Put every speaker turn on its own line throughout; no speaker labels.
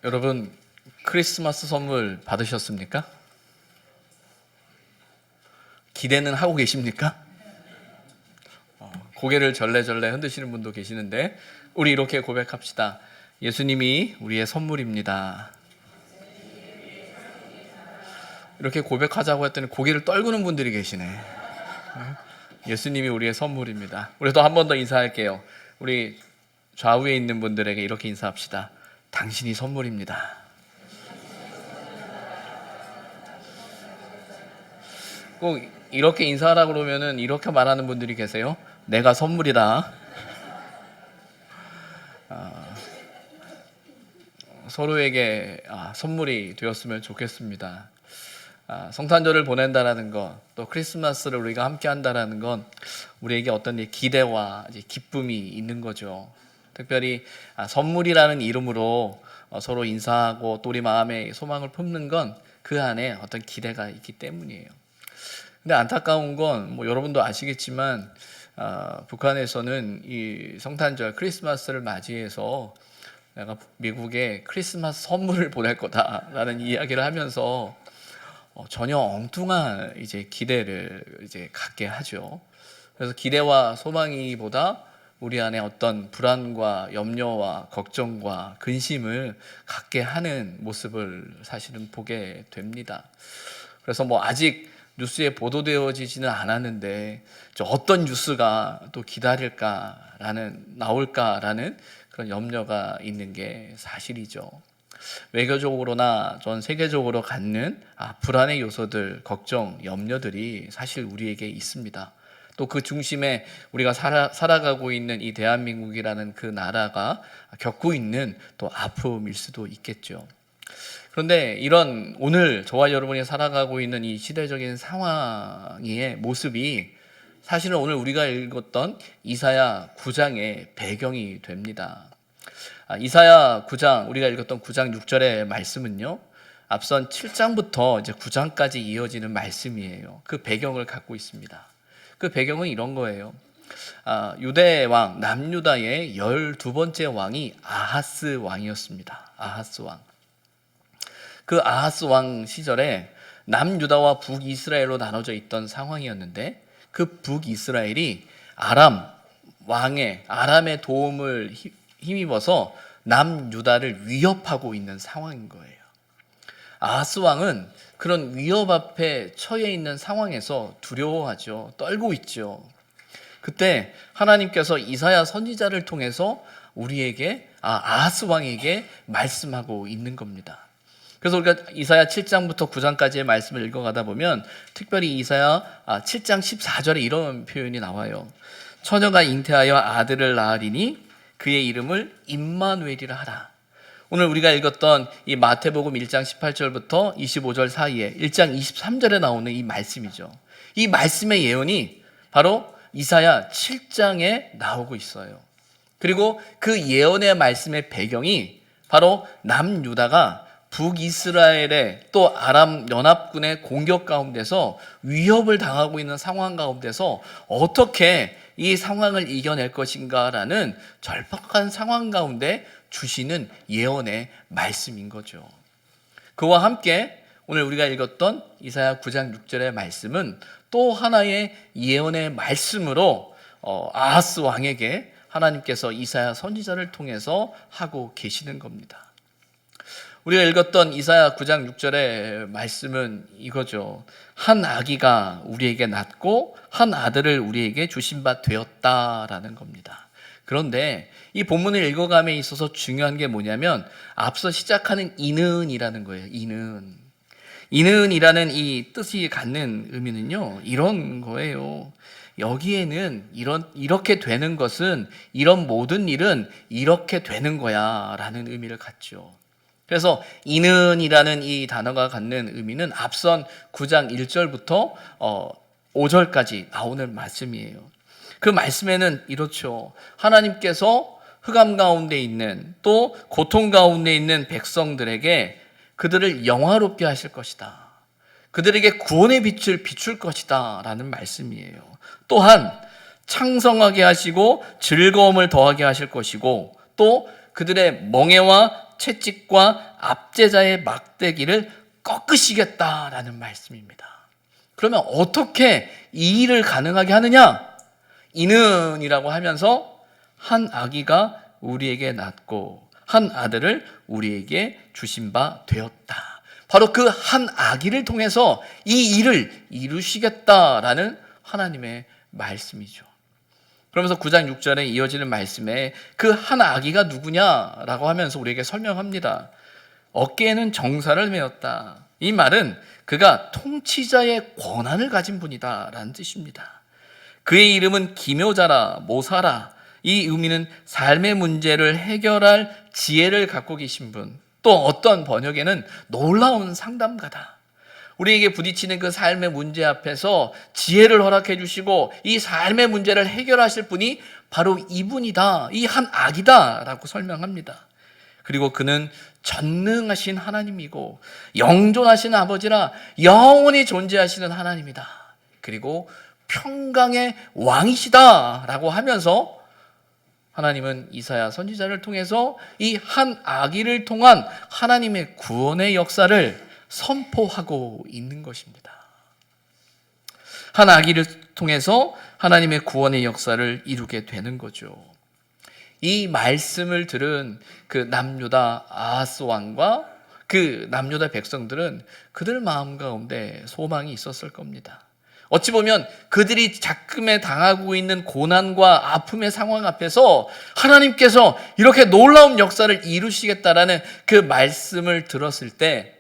여러분 크리스마스 선물 받으셨습니까? 기대는 하고 계십니까? 고개를 절레절레 흔드시는 분도 계시는데 우리 이렇게 고백합시다. 예수님이 우리의 선물입니다. 이렇게 고백하자고 했더니 고개를 떨구는 분들이 계시네. 예수님이 우리의 선물입니다. 우리도 한 번 더 인사할게요. 우리 좌우에 있는 분들에게 이렇게 인사합시다. 당신이 선물입니다. 꼭 이렇게 인사하라고 그러면은 이렇게 말하는 분들이 계세요. 내가 선물이다. 서로에게 선물이 되었으면 좋겠습니다. 성탄절을 보낸다라는 것, 또 크리스마스를 우리가 함께 한다라는 건 우리에게 어떤 기대와 기쁨이 있는 거죠. 특별히 선물이라는 이름으로 서로 인사하고 또 우리 마음에 소망을 품는 건 그 안에 어떤 기대가 있기 때문이에요. 근데 안타까운 건 여러분도 아시겠지만 북한에서는 이 성탄절 크리스마스를 맞이해서 내가 미국에 크리스마스 선물을 보낼 거다라는 이야기를 하면서 전혀 엉뚱한 기대를 갖게 하죠. 그래서 기대와 소망이보다 우리 안에 어떤 불안과 염려와 걱정과 근심을 갖게 하는 모습을 사실은 보게 됩니다. 그래서 아직 뉴스에 보도되어지지는 않았는데 어떤 뉴스가 또 나올까라는 그런 염려가 있는 게 사실이죠. 외교적으로나 전 세계적으로 갖는 불안의 요소들, 걱정, 염려들이 사실 우리에게 있습니다. 또 그 중심에 우리가 살아가고 있는 이 대한민국이라는 그 나라가 겪고 있는 또 아픔일 수도 있겠죠. 그런데 이런 오늘 저와 여러분이 살아가고 있는 이 시대적인 상황의 모습이 사실은 오늘 우리가 읽었던 이사야 9장의 배경이 됩니다. 이사야 9장, 우리가 읽었던 9장 6절의 말씀은요, 앞선 7장부터 이제 9장까지 이어지는 말씀이에요. 그 배경을 갖고 있습니다. 그 배경은 이런 거예요. 유대 왕, 남유다의 12번째 왕이 아하스 왕이었습니다. 아하스 왕. 그 아하스 왕 시절에 남유다와 북이스라엘로 나눠져 있던 상황이었는데 그 북이스라엘이 아람의 도움을 힘입어서 남유다를 위협하고 있는 상황인 거예요. 아하스 왕은 그런 위협 앞에 처해 있는 상황에서 두려워하죠. 떨고 있죠. 그때 하나님께서 이사야 선지자를 통해서 우리에게 아하스 왕에게 말씀하고 있는 겁니다. 그래서 우리가 이사야 7장부터 9장까지의 말씀을 읽어가다 보면 특별히 이사야 7장 14절에 이런 표현이 나와요. 처녀가 잉태하여 아들을 낳으리니 그의 이름을 임마누엘이라 하라. 오늘 우리가 읽었던 이 마태복음 1장 18절부터 25절 사이에 1장 23절에 나오는 이 말씀이죠. 이 말씀의 예언이 바로 이사야 7장에 나오고 있어요. 그리고 그 예언의 말씀의 배경이 바로 남유다가 북이스라엘의 또 아람 연합군의 공격 가운데서 위협을 당하고 있는 상황 가운데서 어떻게 이 상황을 이겨낼 것인가라는 절박한 상황 가운데 주시는 예언의 말씀인 거죠. 그와 함께 오늘 우리가 읽었던 이사야 9장 6절의 말씀은 또 하나의 예언의 말씀으로 아하스 왕에게 하나님께서 이사야 선지자를 통해서 하고 계시는 겁니다. 우리가 읽었던 이사야 9장 6절의 말씀은 이거죠. 한 아기가 우리에게 낳고 한 아들을 우리에게 주신 바 되었다라는 겁니다. 그런데 이 본문을 읽어감에 있어서 중요한 게 뭐냐면 앞서 시작하는 이는이라는 거예요. 이는이라는 이 뜻이 갖는 의미는요, 이런 거예요. 여기에는 이렇게 되는 것은, 이런 모든 일은 이렇게 되는 거야 라는 의미를 갖죠. 그래서 이는이라는 이 단어가 갖는 의미는 앞선 9장 1절부터 5절까지 나오는 말씀이에요. 그 말씀에는 이렇죠. 하나님께서 흑암 가운데 있는 또 고통 가운데 있는 백성들에게 그들을 영화롭게 하실 것이다. 그들에게 구원의 빛을 비출 것이다 라는 말씀이에요. 또한 창성하게 하시고 즐거움을 더하게 하실 것이고 또 그들의 멍에와 채찍과 압제자의 막대기를 꺾으시겠다라는 말씀입니다. 그러면 어떻게 이 일을 가능하게 하느냐? 이는이라고 하면서 한 아기가 우리에게 낳고 한 아들을 우리에게 주신 바 되었다. 바로 그 한 아기를 통해서 이 일을 이루시겠다라는 하나님의 말씀이죠. 그러면서 9장 6절에 이어지는 말씀에 그 한 아기가 누구냐라고 하면서 우리에게 설명합니다. 어깨에는 정사를 메었다. 이 말은 그가 통치자의 권한을 가진 분이다 라는 뜻입니다. 그의 이름은 기묘자라 모사라. 이 의미는 삶의 문제를 해결할 지혜를 갖고 계신 분, 또 어떤 번역에는 놀라운 상담가다. 우리에게 부딪히는 그 삶의 문제 앞에서 지혜를 허락해 주시고 이 삶의 문제를 해결하실 분이 바로 이분이다, 이 한 아기다 라고 설명합니다. 그리고 그는 전능하신 하나님이고 영존하신 아버지라 영원히 존재하시는 하나님이다. 그리고 평강의 왕이시다 라고 하면서 하나님은 이사야 선지자를 통해서 이 한 아기를 통한 하나님의 구원의 역사를 선포하고 있는 것입니다. 한 아기를 통해서 하나님의 구원의 역사를 이루게 되는 거죠. 이 말씀을 들은 그 남유다 아하스 왕과 그 남유다 백성들은 그들 마음 가운데 소망이 있었을 겁니다. 어찌 보면 그들이 작금에 당하고 있는 고난과 아픔의 상황 앞에서 하나님께서 이렇게 놀라운 역사를 이루시겠다라는 그 말씀을 들었을 때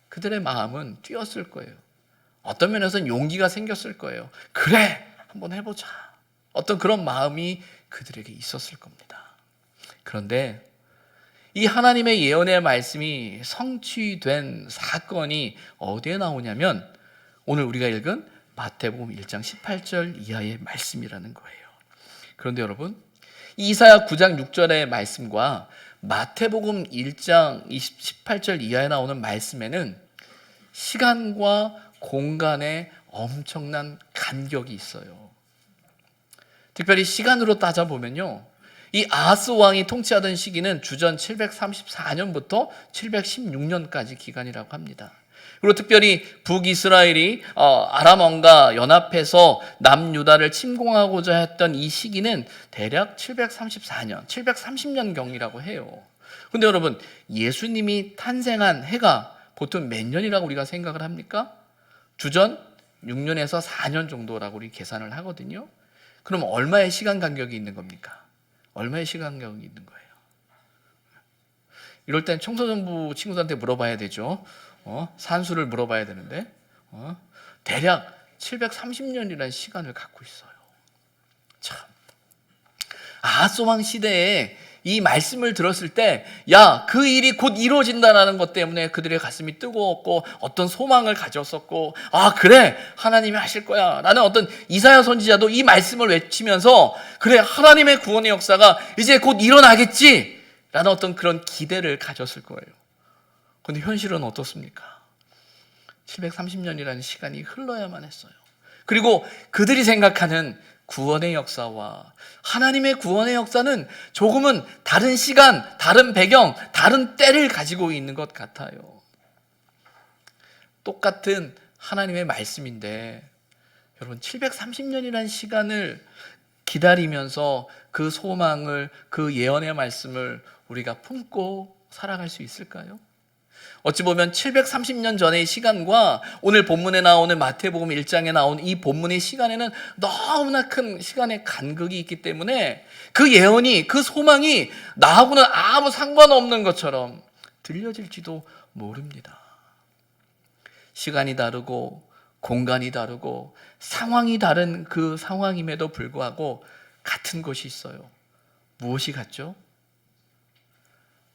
그들의 마음은 뛰었을 거예요. 어떤 면에서는 용기가 생겼을 거예요. 그래, 한번 해보자. 어떤 그런 마음이 그들에게 있었을 겁니다. 그런데 이 하나님의 예언의 말씀이 성취된 사건이 어디에 나오냐면 오늘 우리가 읽은 마태복음 1장 18절 이하의 말씀이라는 거예요. 그런데 여러분, 이사야 9장 6절의 말씀과 마태복음 1장 18절 이하에 나오는 말씀에는 시간과 공간에 엄청난 간격이 있어요. 특별히 시간으로 따져보면요, 이 아하스 왕이 통치하던 시기는 주전 734년부터 716년까지 기간이라고 합니다. 그리고 특별히 북이스라엘이 아람 왕과 연합해서 남유다를 침공하고자 했던 이 시기는 대략 734년, 730년경이라고 해요. 그런데 여러분, 예수님이 탄생한 해가 보통 몇 년이라고 우리가 생각을 합니까? 주전 6년에서 4년 정도라고 우리 계산을 하거든요. 그럼 얼마의 시간 간격이 있는 겁니까? 얼마의 시간 간격이 있는 거예요? 이럴 땐 청소년부 친구들한테 물어봐야 되죠. 산수를 물어봐야 되는데 대략 730년이라는 시간을 갖고 있어요. 참, 아하스 왕 시대에 이 말씀을 들었을 때, 야, 그 일이 곧 이루어진다라는 것 때문에 그들의 가슴이 뜨거웠고 어떤 소망을 가졌었고, 아, 그래, 하나님이 하실 거야 라는 어떤 이사야 선지자도 이 말씀을 외치면서 그래, 하나님의 구원의 역사가 이제 곧 일어나겠지 라는 어떤 그런 기대를 가졌을 거예요. 그런데 현실은 어떻습니까? 730년이라는 시간이 흘러야만 했어요. 그리고 그들이 생각하는 구원의 역사와 하나님의 구원의 역사는 조금은 다른 시간, 다른 배경, 다른 때를 가지고 있는 것 같아요. 똑같은 하나님의 말씀인데 여러분, 730년이라는 시간을 기다리면서 그 소망을, 그 예언의 말씀을 우리가 품고 살아갈 수 있을까요? 어찌 보면 730년 전의 시간과 오늘 본문에 나오는 마태복음 1장에 나온 이 본문의 시간에는 너무나 큰 시간의 간극이 있기 때문에 그 예언이, 그 소망이 나하고는 아무 상관없는 것처럼 들려질지도 모릅니다. 시간이 다르고 공간이 다르고 상황이 다른 그 상황임에도 불구하고 같은 것이 있어요. 무엇이 같죠?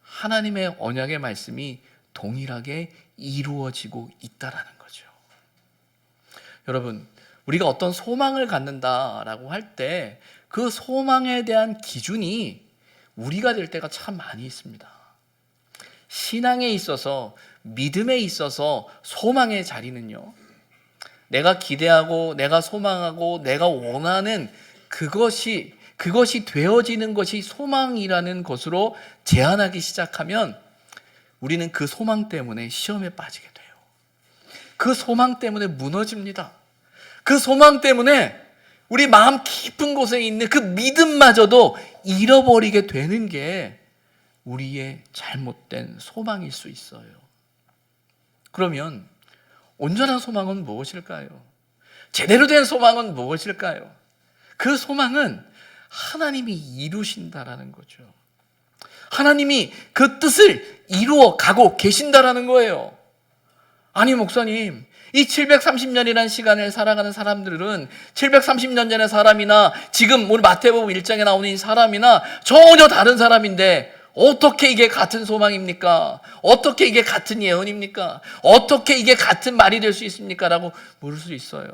하나님의 언약의 말씀이 동일하게 이루어지고 있다라는 거죠. 여러분, 우리가 어떤 소망을 갖는다라고 할 때 그 소망에 대한 기준이 우리가 될 때가 참 많이 있습니다. 신앙에 있어서, 믿음에 있어서 소망의 자리는요, 내가 기대하고 내가 소망하고 내가 원하는 그것이, 그것이 되어지는 것이 소망이라는 것으로 제한하기 시작하면 우리는 그 소망 때문에 시험에 빠지게 돼요. 그 소망 때문에 무너집니다. 그 소망 때문에 우리 마음 깊은 곳에 있는 그 믿음마저도 잃어버리게 되는 게 우리의 잘못된 소망일 수 있어요. 그러면 온전한 소망은 무엇일까요? 제대로 된 소망은 무엇일까요? 그 소망은 하나님이 이루신다라는 거죠. 하나님이 그 뜻을 이루어 가고 계신다라는 거예요. 아니 목사님, 이 730년이라는 시간을 살아가는 사람들은 730년 전의 사람이나 지금 우리 마태복음 1장에 나오는 이 사람이나 전혀 다른 사람인데 어떻게 이게 같은 소망입니까? 어떻게 이게 같은 예언입니까? 어떻게 이게 같은 말이 될 수 있습니까? 라고 물을 수 있어요.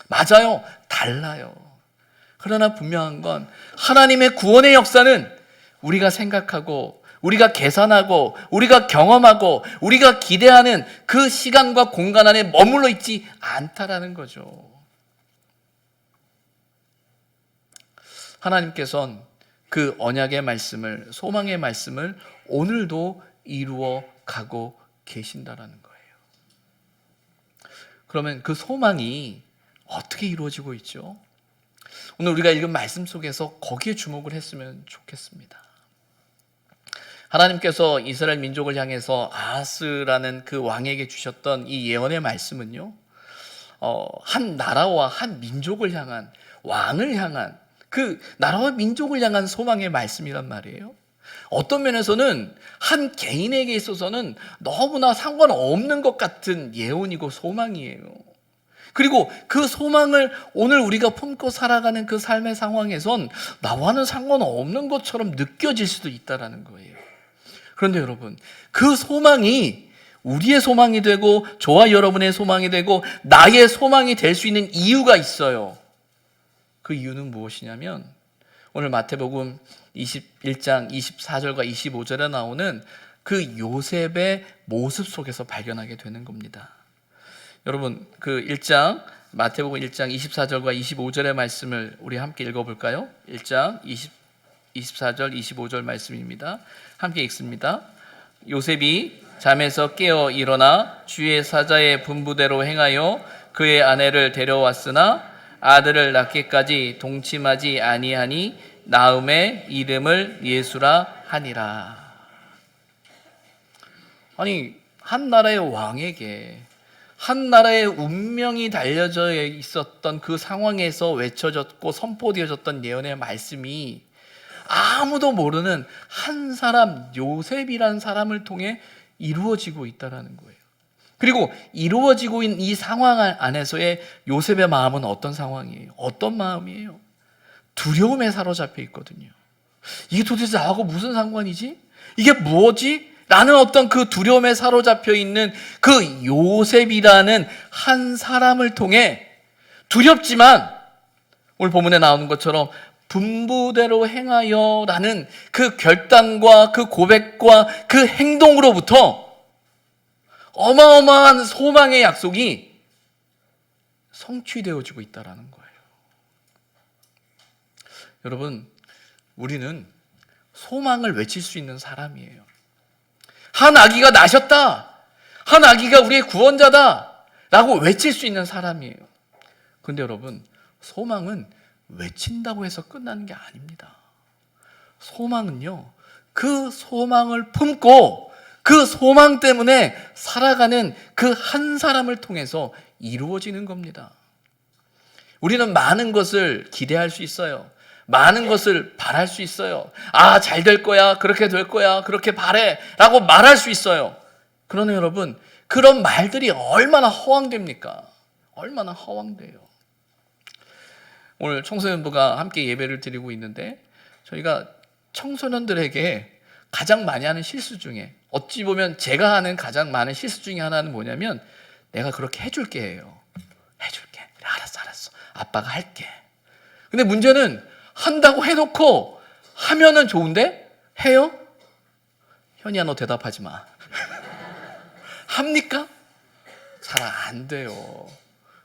맞아요. 달라요. 그러나 분명한 건 하나님의 구원의 역사는 우리가 생각하고 우리가 계산하고 우리가 경험하고 우리가 기대하는 그 시간과 공간 안에 머물러 있지 않다라는 거죠. 하나님께서는 그 언약의 말씀을, 소망의 말씀을 오늘도 이루어 가고 계신다라는 거예요. 그러면 그 소망이 어떻게 이루어지고 있죠? 오늘 우리가 읽은 말씀 속에서 거기에 주목을 했으면 좋겠습니다. 하나님께서 이스라엘 민족을 향해서 아하스라는 그 왕에게 주셨던 이 예언의 말씀은요, 한 나라와 한 민족을 향한, 왕을 향한, 그 나라와 민족을 향한 소망의 말씀이란 말이에요. 어떤 면에서는 한 개인에게 있어서는 너무나 상관없는 것 같은 예언이고 소망이에요. 그리고 그 소망을 오늘 우리가 품고 살아가는 그 삶의 상황에선 나와는 상관없는 것처럼 느껴질 수도 있다는 거예요. 그런데 여러분, 그 소망이 우리의 소망이 되고 저와 여러분의 소망이 되고 나의 소망이 될 수 있는 이유가 있어요. 그 이유는 무엇이냐면 오늘 마태복음 21장 24절과 25절에 나오는 그 요셉의 모습 속에서 발견하게 되는 겁니다. 여러분, 그 1장 마태복음 1장 24절과 25절의 말씀을 우리 함께 읽어볼까요? 1장 24절 25절 말씀입니다. 함께 읽습니다. 요셉이 잠에서 깨어 일어나 주의 사자의 분부대로 행하여 그의 아내를 데려왔으나 아들을 낳기까지 동침하지 아니하니 나음의 이름을 예수라 하니라. 아니, 한 나라의 왕에게 한 나라의 운명이 달려져 있었던 그 상황에서 외쳐졌고 선포되어졌던 예언의 말씀이 아무도 모르는 한 사람, 요셉이라는 사람을 통해 이루어지고 있다는 거예요. 그리고 이루어지고 있는 이 상황 안에서의 요셉의 마음은 어떤 상황이에요? 어떤 마음이에요? 두려움에 사로잡혀 있거든요. 이게 도대체 나하고 무슨 상관이지? 이게 뭐지? 라는 어떤 그 두려움에 사로잡혀 있는 그 요셉이라는 한 사람을 통해 두렵지만 오늘 본문에 나오는 것처럼 분부대로 행하여 라는 그 결단과 그 고백과 그 행동으로부터 어마어마한 소망의 약속이 성취되어지고 있다는 거예요. 여러분, 우리는 소망을 외칠 수 있는 사람이에요. 한 아기가 나셨다. 한 아기가 우리의 구원자다. 라고 외칠 수 있는 사람이에요. 그런데 여러분, 소망은 외친다고 해서 끝나는 게 아닙니다. 소망은요, 그 소망을 품고 그 소망 때문에 살아가는 그 한 사람을 통해서 이루어지는 겁니다. 우리는 많은 것을 기대할 수 있어요. 많은 것을 바랄 수 있어요. 아, 잘 될 거야, 그렇게 될 거야, 그렇게 바래 라고 말할 수 있어요. 그러나 여러분, 그런 말들이 얼마나 허황됩니까? 얼마나 허황돼요. 오늘 청소년부가 함께 예배를 드리고 있는데 저희가 청소년들에게 가장 많이 하는 실수 중에, 어찌 보면 제가 하는 가장 많은 실수 중에 하나는 뭐냐면, 내가 그렇게 해줄게 해요. 해줄게. 그래, 알았어. 아빠가 할게. 근데 문제는 한다고 해놓고 하면은 좋은데 해요? 현이야, 너 대답하지 마. 합니까? 잘 안 돼요.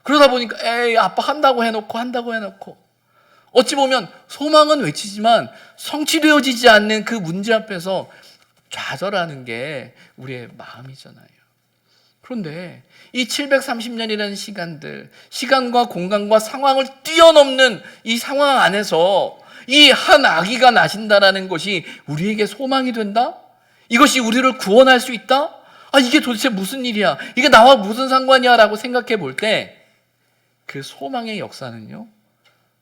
그러다 보니까 에이, 아빠 한다고 해놓고 어찌 보면 소망은 외치지만 성취되어지지 않는 그 문제 앞에서 좌절하는 게 우리의 마음이잖아요. 그런데 이 730년이라는 시간들, 시간과 공간과 상황을 뛰어넘는 이 상황 안에서 이 한 아기가 나신다라는 것이 우리에게 소망이 된다? 이것이 우리를 구원할 수 있다? 이게 도대체 무슨 일이야? 이게 나와 무슨 상관이야? 라고 생각해 볼 때 그 소망의 역사는요,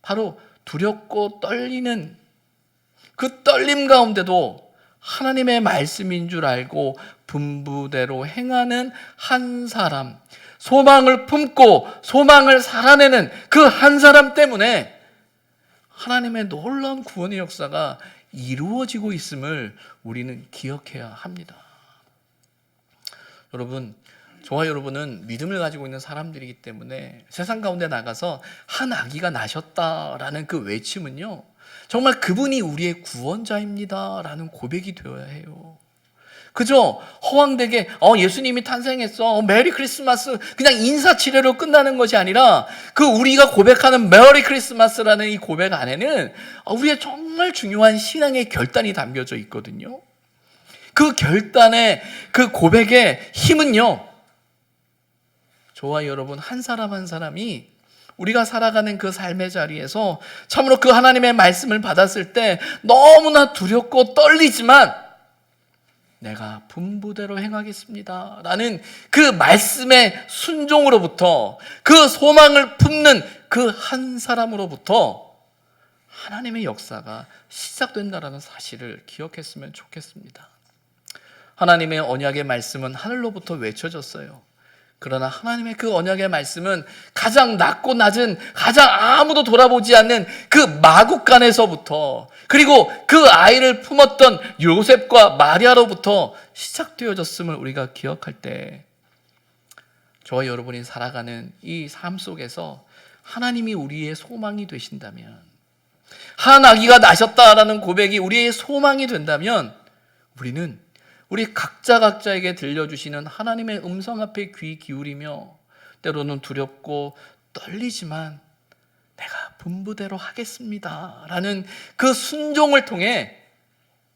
바로 두렵고 떨리는 그 떨림 가운데도 하나님의 말씀인 줄 알고 분부대로 행하는 한 사람, 소망을 품고 소망을 살아내는 그 한 사람 때문에 하나님의 놀라운 구원의 역사가 이루어지고 있음을 우리는 기억해야 합니다. 여러분, 저와 여러분은 믿음을 가지고 있는 사람들이기 때문에 세상 가운데 나가서 한 아기가 나셨다라는 그 외침은요, 정말 그분이 우리의 구원자입니다 라는 고백이 되어야 해요. 그저 허황되게 예수님이 탄생했어, 메리 크리스마스, 그냥 인사치레로 끝나는 것이 아니라 그 우리가 고백하는 메리 크리스마스라는 이 고백 안에는 우리의 정말 중요한 신앙의 결단이 담겨져 있거든요. 그 결단의 그 고백의 힘은요, 저와 여러분 한 사람 한 사람이 우리가 살아가는 그 삶의 자리에서 참으로 그 하나님의 말씀을 받았을 때 너무나 두렵고 떨리지만 내가 분부대로 행하겠습니다 라는 그 말씀의 순종으로부터, 그 소망을 품는 그 한 사람으로부터 하나님의 역사가 시작된다라는 사실을 기억했으면 좋겠습니다. 하나님의 언약의 말씀은 하늘로부터 외쳐졌어요. 그러나 하나님의 그 언약의 말씀은 가장 낮고 낮은, 가장 아무도 돌아보지 않는 그 마국간에서부터, 그리고 그 아이를 품었던 요셉과 마리아로부터 시작되어졌음을 우리가 기억할 때, 저와 여러분이 살아가는 이 삶 속에서 하나님이 우리의 소망이 되신다면, 한 아기가 나셨다라는 고백이 우리의 소망이 된다면, 우리는 우리 각자에게 들려주시는 하나님의 음성 앞에 귀 기울이며 때로는 두렵고 떨리지만 내가 분부대로 하겠습니다 라는 그 순종을 통해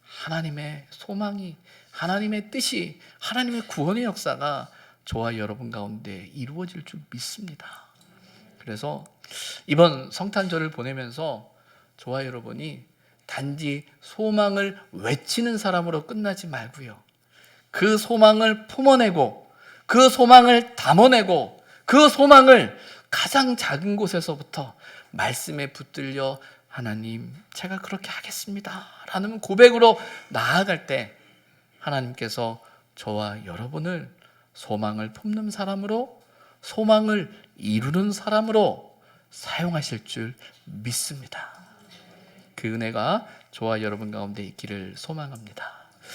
하나님의 소망이, 하나님의 뜻이, 하나님의 구원의 역사가 저와 여러분 가운데 이루어질 줄 믿습니다. 그래서 이번 성탄절을 보내면서 저와 여러분이 단지 소망을 외치는 사람으로 끝나지 말고요, 그 소망을 품어내고 그 소망을 담아내고 그 소망을 가장 작은 곳에서부터 말씀에 붙들려 하나님 제가 그렇게 하겠습니다 라는 고백으로 나아갈 때 하나님께서 저와 여러분을 소망을 품는 사람으로, 소망을 이루는 사람으로 사용하실 줄 믿습니다. 그 은혜가 저와 여러분 가운데 있기를 소망합니다.